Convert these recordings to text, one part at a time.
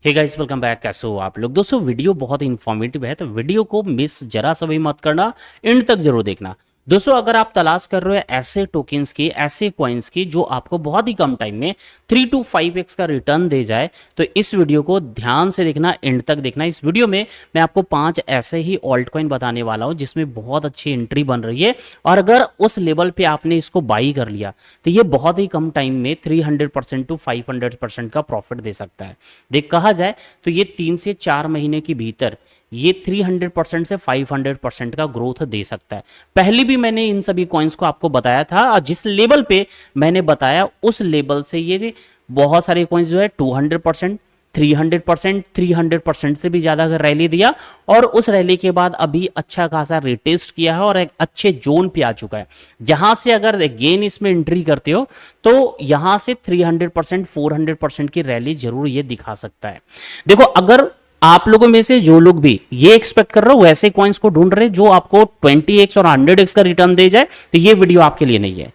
Hey guys, welcome back. कैसे हो आप लोग? दोस्तों वीडियो बहुत ही इन्फॉर्मेटिव है, तो वीडियो को मिस जरा सा भी मत करना, एंड तक जरूर देखना। दोस्तों अगर आप तलाश कर रहे हो ऐसे टोकन्स की, ऐसे कॉइन्स की जो आपको बहुत ही कम टाइम में 3 to 5x का रिटर्न दे जाए, तो इस वीडियो को ध्यान से देखना, एंड तक देखना। इस वीडियो में मैं आपको 5 ऐसे ही ऑल्ट कॉइन बताने वाला हूं जिसमें बहुत अच्छी एंट्री बन रही है, और अगर उस लेवल पे आपने इसको बाई कर लिया तो ये बहुत ही कम टाइम में 300% to 500% का प्रॉफिट दे सकता है। देख, कहा जाए तो ये 3 से 4 महीने के भीतर ये 300% से 500% का ग्रोथ दे सकता है। पहले भी मैंने इन सभी कॉइन्स को आपको बताया था, और जिस लेवल पे मैंने बताया उस लेवल से ये बहुत सारे कॉइन्स जो है 200%, 300%, 300% से भी ज्यादा रैली दिया, और उस रैली के बाद अभी अच्छा खासा रिटेस्ट किया है और एक अच्छे जोन पे आ चुका है, जहां से अगर अगेन इसमें एंट्री करते हो तो यहां से 300%, 400% की रैली जरूर ये दिखा सकता है। देखो, अगर आप लोगों में से जो लोग भी ये एक्सपेक्ट कर रहे हो, वैसे कॉइन्स को ढूंढ रहे जो आपको 20x और 100x का रिटर्न दे जाए, तो ये वीडियो आपके लिए नहीं है।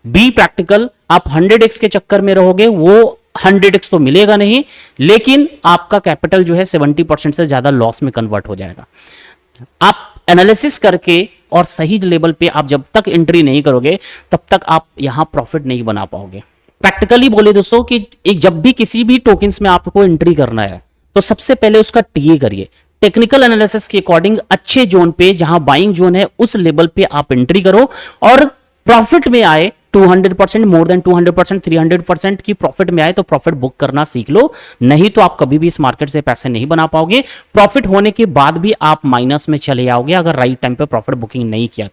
Be practical. आप 100x के चक्कर में रहोगे, वो 100x तो मिलेगा नहीं, लेकिन आपका कैपिटल जो है 70% से ज्यादा लॉस में कन्वर्ट हो जाएगा। आप एनालिसिस करके और सही लेवल पे आप जब तक एंट्री नहीं करोगे तब तक आप यहां प्रॉफिट नहीं बना पाओगे। प्रैक्टिकली बोले दोस्तों कि एक जब भी किसी भी टोकन्स में आपको एंट्री करना है तो सबसे पहले उसका टीए करिए। टेक्निकल एनालिसिस के अकॉर्डिंग अच्छे जोन पे, जहां बाइंग जोन है उस लेवल पे आप एंट्री करो, और प्रॉफिट में आए 200%, मोर देन 200%, 300% की प्रॉफिट में आए तो प्रॉफिट बुक करना सीख लो, नहीं तो आप कभी भी इस मार्केट से पैसे नहीं बना पाओगे। प्रॉफिट होने के बाद भी आप माइनस में चले आओगे अगर राइट टाइम पे प्रॉफिट बुकिंग नहीं किया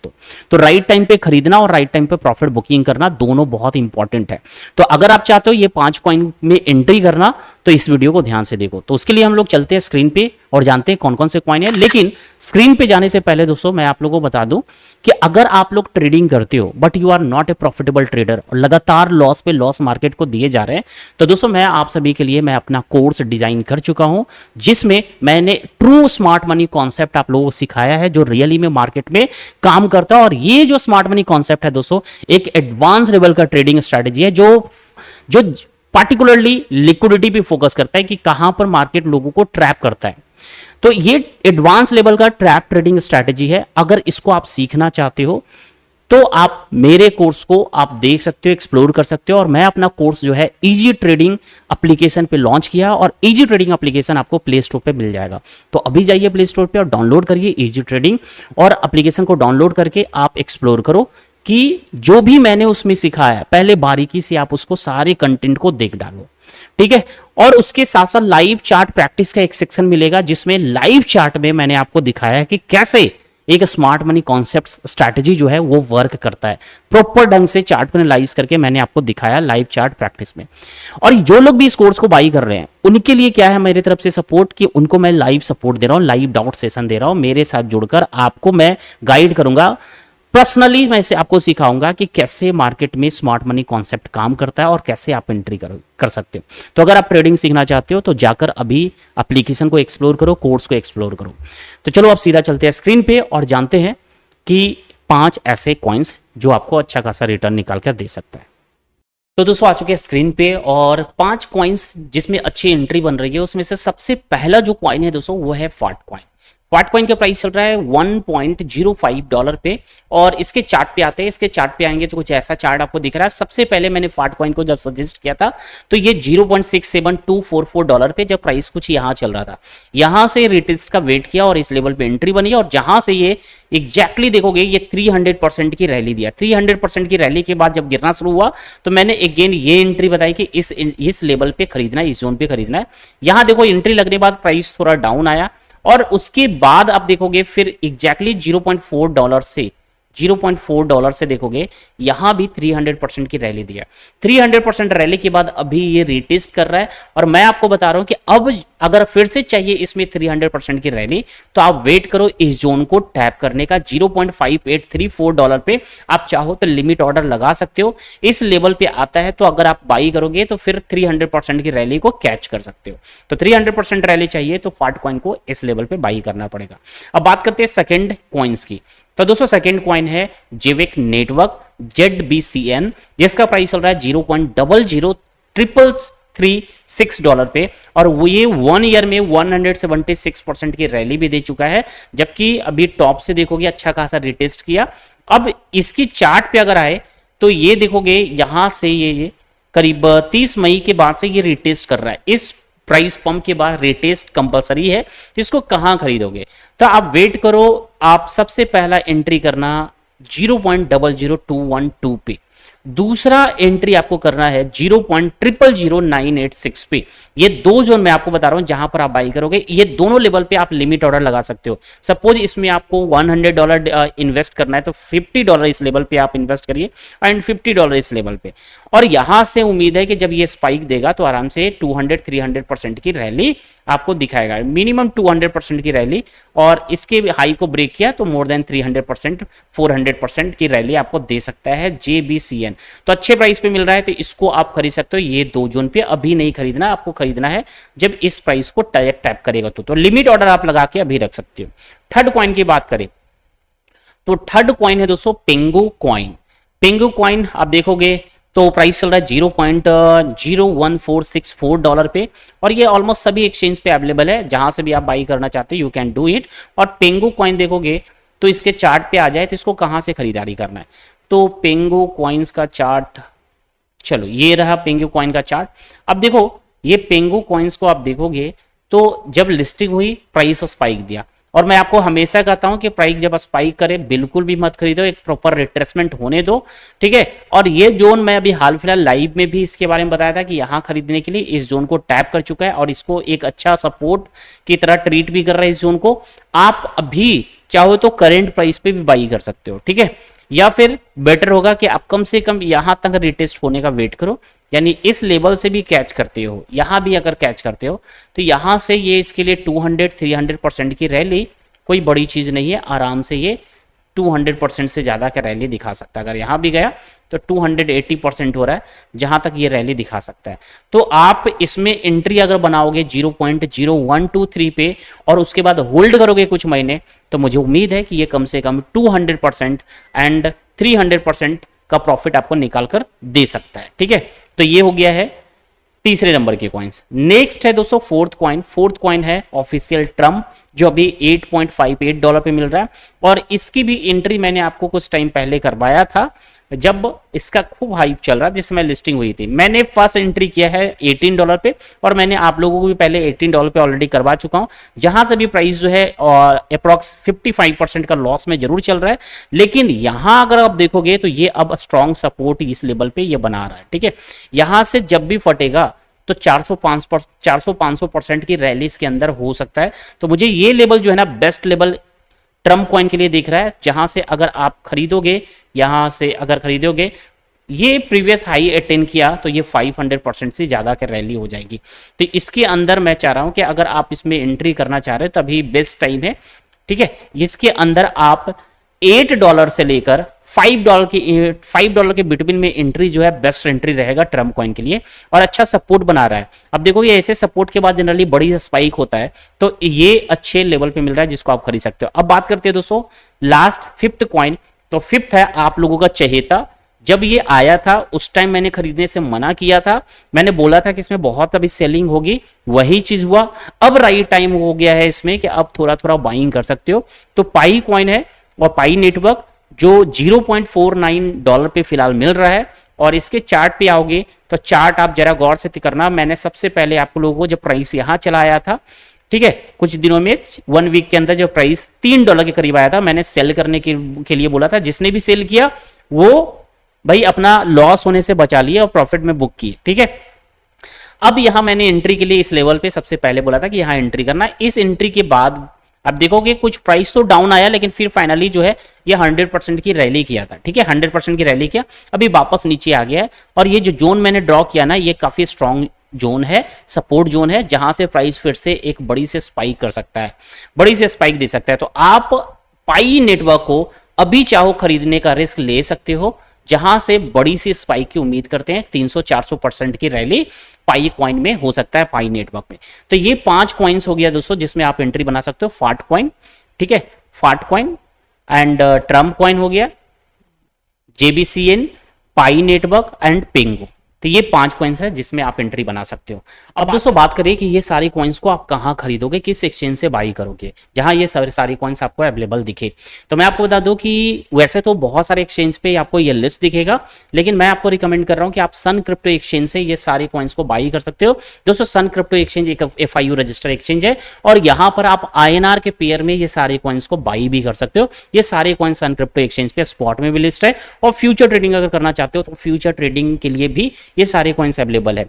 तो राइट टाइम पे खरीदना और राइट टाइम पे प्रॉफिट बुकिंग करना दोनों बहुत इंपॉर्टेंट है। तो अगर आप चाहते हो ये 5 कॉइन में एंट्री करना, तो इस वीडियो को ध्यान से देखो। तो उसके लिए हम लोग चलते हैं स्क्रीन पे और जानते हैं कौन कौन से कॉइन है। लेकिन स्क्रीन पे जाने से पहले दोस्तों मैं आप लोगों को बता दूं कि अगर आप लोग ट्रेडिंग करते हो but you are not a profitable trader और लगातार लॉस पे लॉस मार्केट को दिए जा रहे हैं, तो दोस्तों मैं आप सभी के लिए मैं अपना कोर्स डिजाइन कर चुका हूं, जिसमें मैंने ट्रू स्मार्ट मनी कॉन्सेप्ट आप लोगों को सिखाया है जो रियली में मार्केट में काम करता है। और ये जो स्मार्ट मनी कॉन्सेप्ट है दोस्तों, एक एडवांस लेवल का ट्रेडिंग स्ट्रेटेजी है जो पार्टिकुलरली लिक्विडिटी पे फोकस करता है कि कहां पर मार्केट लोगों को ट्रैप करता है। तो ये एडवांस लेवल का ट्रैप ट्रेडिंग स्ट्रेटेजी है। अगर इसको आप सीखना चाहते हो तो आप मेरे कोर्स को आप देख सकते हो, एक्सप्लोर कर सकते हो। और मैं अपना कोर्स जो है इजी ट्रेडिंग एप्लीकेशन पे लॉन्च किया, और इजी ट्रेडिंग एप्लीकेशन आपको प्ले स्टोर पे मिल जाएगा। तो अभी जाइए प्ले स्टोर पे और डाउनलोड करिए इजी ट्रेडिंग, और एप्लीकेशन को डाउनलोड करके आप एक्सप्लोर करो कि जो भी मैंने उसमें सिखाया है पहले बारीकी से आप उसको सारे कंटेंट को देख डालो, ठीक है। और उसके साथ साथ लाइव चार्ट प्रैक्टिस का एक सेक्शन मिलेगा, जिसमें लाइव चार्ट में मैंने आपको दिखाया है कि कैसे एक स्मार्ट मनी कॉन्सेप्ट स्ट्रैटेजी जो है वो वर्क करता है। प्रॉपर ढंग से चार्ट को एनालाइज करके मैंने आपको दिखाया लाइव चार्ट प्रैक्टिस में। और जो लोग भी इस कोर्स को बाई कर रहे हैं उनके लिए क्या है मेरी तरफ से सपोर्ट, कि उनको मैं लाइव सपोर्ट दे रहा हूं, लाइव डाउट सेशन दे रहा हूं। मेरे साथ जुड़कर आपको मैं गाइड करूंगा, पर्सनली मैं इसे आपको सिखाऊंगा कि कैसे मार्केट में स्मार्ट मनी कॉन्सेप्ट काम करता है और कैसे आप एंट्री कर सकते हो। तो अगर आप ट्रेडिंग सीखना चाहते हो तो जाकर अभी एप्लीकेशन को एक्सप्लोर करो, कोर्स को एक्सप्लोर करो। तो चलो अब सीधा चलते हैं स्क्रीन पे और जानते हैं कि 5 ऐसे कॉइन्स जो आपको अच्छा खासा रिटर्न निकाल कर दे सकता है। तो दोस्तों आ चुके हैं स्क्रीन पे, और 5 कॉइन्स जिसमें अच्छी एंट्री बन रही है, उसमें से सबसे पहला जो कॉइन है दोस्तों वो है फाट कॉइन। फाट कॉइन का प्राइस चल रहा है $1.05 पे, और इसके चार्ट पे आते हैं। इसके चार्ट पे आएंगे तो कुछ ऐसा चार्ट आपको दिख रहा है। सबसे पहले मैंने फाट कॉइन को जब सजेस्ट किया था तो ये $0.67244 पे जब प्राइस कुछ यहां चल रहा था, यहां से रिटेस्ट का वेट किया और इस लेवल पे एंट्री बनी, और जहां से ये एग्जैक्टली देखोगे ये 300% की रैली दिया। 300% की रैली के बाद जब गिरना शुरू हुआ तो मैंने अगेन ये एंट्री बताई कि इस लेवल पे खरीदना है, इस जोन पे खरीदना है। यहां देखो एंट्री लगने के बाद प्राइस थोड़ा डाउन आया, और उसके बाद आप देखोगे फिर एग्जैक्टली $0.4 से देखोगे यहां भी 300% की रैली दिया। 300% रैली के बाद अभी ये रिटेस्ट कर रहा है, और मैं आपको बता रहा हूं कि अब अगर फिर से चाहिए इसमें 300% की रैली तो आप वेट करो इस जोन को टैप करने का। $0.5834 पे आप चाहो तो लिमिट ऑर्डर लगा सकते हो। इस लेवल पे आता है तो अगर आप बाई करोगे तो फिर 300% की रैली को कैच कर सकते हो। तो 300% रैली चाहिए तो फाट कॉइन को इस लेवल पे बाई करना पड़ेगा। अब बात करते हैं सेकंड कॉइन्स की। तो दोस्तों सेकंड कॉइन है जेविक नेटवर्क, ZBCN, जिसका प्राइस चल रहा है $1.36 पे, और वो ये 1 ईयर में 176% की रैली भी दे चुका है, जबकि अभी टॉप से देखोगे अच्छा खासा रिटेस्ट किया। अब इसकी चार्ट पे अगर आए तो ये देखोगे यहां से ये करीब 30 मई के बाद से ये रिटेस्ट कर रहा है। इस प्राइस पंप के बाद रिटेस्ट कंपलसरी है, तो इसको कहां खरीदोगे? तो आप वेट करो, आप सबसे पहला एंट्री करना 0.00212 पे, दूसरा एंट्री आपको करना है 0.000986 पे। ये दो जोन मैं आपको बता रहा हूं जहां पर आप बाई करोगे, ये दोनों लेवल पे आप लिमिट ऑर्डर लगा सकते हो। सपोज इसमें आपको $100 इन्वेस्ट करना है तो $50 इस लेवल पे आप इन्वेस्ट करिए एंड $50 इस लेवल पे, और यहां से उम्मीद है कि जब ये स्पाइक देगा तो आराम से 200-300% की रैली आपको दिखाएगा, मिनिमम 200% की रैली, और इसके हाई को ब्रेक किया तो मोर देन 300% 400% की रैली आपको दे सकता है JBCN। तो अच्छे प्राइस पे मिल रहा है तो इसको आप खरीद सकते हो। ये दो जोन पे अभी नहीं खरीदना, आपको खरीदना है जब इस प्राइस को टैप करेगा तो लिमिट ऑर्डर आप लगा के अभी रख सकते हो। थर्ड कॉइन की बात करें तो थर्ड कॉइन है दोस्तों पेंगो कॉइन। पेंगो कॉइन आप देखोगे तो प्राइस चल रहा है $0.01464 पे, और ये ऑलमोस्ट सभी एक्सचेंज पे अवेलेबल है, जहां से भी आप बाई करना चाहते हो यू कैन डू इट। और पेंगो कॉइन देखोगे तो इसके चार्ट पे आ जाए तो इसको कहां से खरीदारी करना है, तो पेंगो कॉइन्स का चार्ट, चलो ये रहा पेंगो कॉइन का चार्ट। अब देखो ये पेंगो कॉइन्स को आप देखोगे तो जब लिस्टिंग हुई प्राइस स्पाइक दिया, और मैं आपको हमेशा कहता हूं कि प्राइस जब स्पाइक करे बिल्कुल भी मत खरीदो, एक प्रॉपर रिट्रेसमेंट होने दो, ठीक है। और ये जोन मैं अभी हाल फिलहाल लाइव में भी इसके बारे में बताया था कि यहां खरीदने के लिए इस जोन को टैप कर चुका है और इसको एक अच्छा सपोर्ट की तरह ट्रीट भी कर रहा है इस जोन को। आप अभी चाहो तो करेंट प्राइस पे भी बाई कर सकते हो, ठीक है, या फिर बेटर होगा कि आप कम से कम यहां तक रिटेस्ट होने का वेट करो, यानी इस लेवल से भी कैच करते हो, यहां भी अगर कैच करते हो तो यहां से ये इसके लिए 200-300% की रैली कोई बड़ी चीज नहीं है, आराम से ये 200% से ज्यादा का रैली दिखा सकता है। अगर यहां भी गया तो 280% हो रहा है जहां तक ये रैली दिखा सकता है। तो आप इसमें एंट्री अगर बनाओगे 0.0123 पे और उसके बाद होल्ड करोगे कुछ महीने, तो मुझे उम्मीद है कि ये कम से कम 200% एंड 300% का प्रॉफिट आपको निकाल कर दे सकता है, ठीक है। तो ये हो गया है तीसरे नंबर के कॉइन्स। नेक्स्ट है दोस्तों फोर्थ कॉइन। फोर्थ कॉइन है ऑफिशियल ट्रम्प, जो अभी $8.58 पे मिल रहा है, और इसकी भी एंट्री मैंने आपको कुछ टाइम पहले करवाया था जब इसका खूब हाइप चल रहा जिसमें लिस्टिंग हुई थी। मैंने फर्स्ट एंट्री किया है $18 पे, और मैंने आप लोगों को भी पहले $18 पे ऑलरेडी करवा चुका हूं, जहां से भी प्राइस जो है और अप्रॉक्स 55% का लॉस में जरूर चल रहा है। लेकिन यहां अगर आप देखोगे तो ये अब स्ट्रॉन्ग सपोर्ट इस लेवल पे ये बना रहा है, ठीक है। यहां से जब भी फटेगा तो 400-500% की रैली इसके अंदर हो सकता है। तो मुझे ये लेवल जो है ना बेस्ट लेवल ट्रम्प कॉइन के लिए दिख रहा है, जहां से अगर आप खरीदोगे, यहां से अगर खरीदोगे, ये प्रीवियस हाई अटेन किया तो ये 500% से ज्यादा की रैली हो जाएगी। तो इसके अंदर मैं चाह रहा हूं कि अगर आप इसमें एंट्री करना चाह रहे हो तो अभी बेस्ट टाइम है, ठीक है। इसके अंदर आप $8 से लेकर $5 के बिटवीन में एंट्री जो है बेस्ट एंट्री रहेगा ट्रम्प कॉइन के लिए, और अच्छा सपोर्ट बना रहा है। अब देखो ये ऐसे सपोर्ट के बाद जनरली बड़ी स्पाइक होता है, तो ये अच्छे लेवल पे मिल रहा है जिसको आप खरीद सकते हो। अब बात करते हैं दोस्तों लास्ट फिफ्थ कॉइन। तो फिफ्थ है आप लोगों का चहेता। जब ये आया था उस टाइम मैंने खरीदने से मना किया था, मैंने बोला था कि इसमें बहुत अभी सेलिंग होगी, वही चीज हुआ। अब राइट टाइम हो गया है इसमें कि अब थोड़ा थोड़ा बाइंग कर सकते हो। तो पाई कॉइन है और पाई नेटवर्क जो $0.49 पे फिलहाल मिल रहा है, और इसके चार्ट पे आओगे तो चार्ट आप जरा गौर से करना। मैंने सबसे पहले आप लोगों को जब प्राइस यहां चला आया था, ठीक है, कुछ दिनों में 1 वीक के अंदर जब प्राइस $3 के करीब आया था, मैंने सेल करने के लिए बोला था। जिसने भी सेल किया वो भाई अपना लॉस होने से बचा लिया और प्रॉफिट में बुक किए, ठीक है। अब यहां मैंने एंट्री के लिए इस लेवल पे सबसे पहले बोला था कि यहां एंट्री करना। इस एंट्री के बाद अब देखोगे कुछ प्राइस तो डाउन आया, लेकिन फिर फाइनली जो है ये 100% की रैली किया था, ठीक है, 100% की रैली किया, अभी वापस नीचे आ गया है। और ये जो जोन मैंने ड्रॉ किया ना, ये काफी स्ट्रॉन्ग जोन है, सपोर्ट जोन है, जहां से प्राइस फिर से एक बड़ी से स्पाइक कर सकता है, बड़ी से स्पाइक दे सकता है। तो आप पाई नेटवर्क को अभी चाहो खरीदने का रिस्क ले सकते हो, जहां से बड़ी सी स्पाइक की उम्मीद करते हैं। 300-400% की रैली पाई कॉइन में हो सकता है, पाई नेटवर्क में। तो ये 5 कॉइन्स हो गया दोस्तों जिसमें आप एंट्री बना सकते हो। फाट कॉइन, ठीक है, फाट कॉइन एंड ट्रम्प कॉइन हो गया, JBCN, पाई नेटवर्क एंड पेंगो। तो ये 5 कॉइन्स है जिसमें आप एंट्री बना सकते हो। अब दोस्तों बात करें कि ये सारी कॉइन्स को आप कहाँ खरीदोगे, किस एक्सचेंज से बाई करोगे जहां ये सारी कॉइन्स आपको अवेलेबल दिखे। तो मैं आपको बता दूं कि वैसे तो बहुत सारे एक्सचेंज पे आपको ये लिस्ट दिखेगा, लेकिन मैं आपको रिकमेंड कर रहा हूं कि आप सन क्रिप्टो एक्सचेंज से ये सारी कॉइन्स को बाई कर सकते हो। दोस्तों सन क्रिप्टो एक्सचेंज एक FIU रजिस्टर एक्सचेंज है और यहां पर आप INR के पेयर में ये सारे कॉइन्स को बाई भी कर सकते हो। ये सारे कॉइन्स सन क्रिप्टो एक्सचेंज पे स्पॉट में भी लिस्ट है और फ्यूचर ट्रेडिंग अगर करना चाहते हो तो फ्यूचर ट्रेडिंग के लिए भी ये सारे कॉइन्स अवेलेबल है।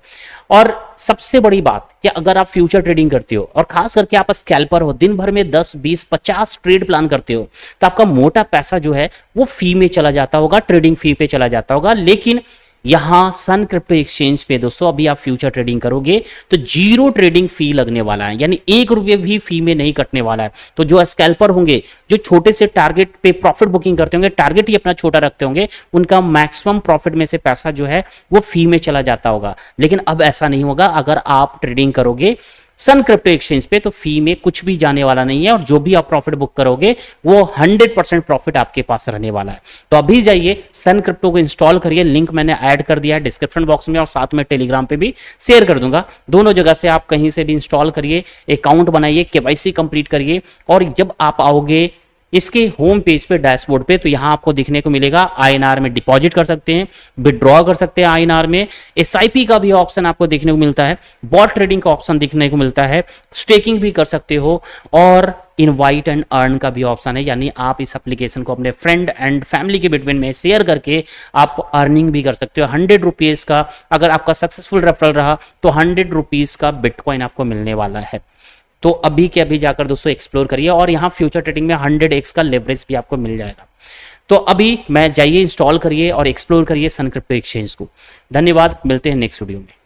और सबसे बड़ी बात कि अगर आप फ्यूचर ट्रेडिंग करते हो और खास करके आप स्कैल्पर हो, दिन भर में 10, 20, 50 ट्रेड प्लान करते हो, तो आपका मोटा पैसा जो है वो फी में चला जाता होगा, ट्रेडिंग फी पे चला जाता होगा। लेकिन यहां सन क्रिप्टो एक्सचेंज पे दोस्तों अभी आप फ्यूचर ट्रेडिंग करोगे तो 0 ट्रेडिंग फी लगने वाला है, यानी 1 रुपये भी फी में नहीं कटने वाला है। तो जो स्कैल्पर होंगे, जो छोटे से टारगेट पे प्रॉफिट बुकिंग करते होंगे, टारगेट ही अपना छोटा रखते होंगे, उनका मैक्सिमम प्रॉफिट में से पैसा जो है वो फी में चला जाता होगा। लेकिन अब ऐसा नहीं होगा। अगर आप ट्रेडिंग करोगे सन क्रिप्टो एक्सचेंज पे तो फी में कुछ भी जाने वाला नहीं है और जो भी आप प्रॉफिट बुक करोगे वो 100% प्रॉफिट आपके पास रहने वाला है। तो अभी जाइए सन क्रिप्टो को इंस्टॉल करिए, लिंक मैंने ऐड कर दिया है डिस्क्रिप्शन बॉक्स में और साथ में टेलीग्राम पे भी शेयर कर दूंगा। दोनों जगह से आप कहीं से भी इंस्टॉल करिए, अकाउंट बनाइए, KYC कंप्लीट करिए और जब आप आओगे इसके होम पेज पे, डैशबोर्ड पे, तो यहां आपको दिखने को मिलेगा INR में डिपॉजिट कर सकते हैं, विड्रॉ कर सकते हैं INR में, SIP का भी ऑप्शन आपको देखने को मिलता है, बॉट ट्रेडिंग का ऑप्शन देखने को मिलता है, स्टेकिंग भी कर सकते हो और इनवाइट एंड अर्न का भी ऑप्शन है। यानी आप इस एप्लीकेशन को अपने फ्रेंड एंड फैमिली के बिटवीन में शेयर करके आप अर्निंग भी कर सकते हो। 100 रुपीज का अगर आपका सक्सेसफुल रेफरल रहा तो 100 रुपीज का बिटकॉइन आपको मिलने वाला है। तो अभी के अभी जाकर दोस्तों एक्सप्लोर करिए और यहाँ फ्यूचर ट्रेडिंग में 100x का लेवरेज भी आपको मिल जाएगा। तो अभी मैं जाइए इंस्टॉल करिए और एक्सप्लोर करिए सन क्रिप्टो एक्सचेंज को। धन्यवाद, मिलते हैं नेक्स्ट वीडियो में।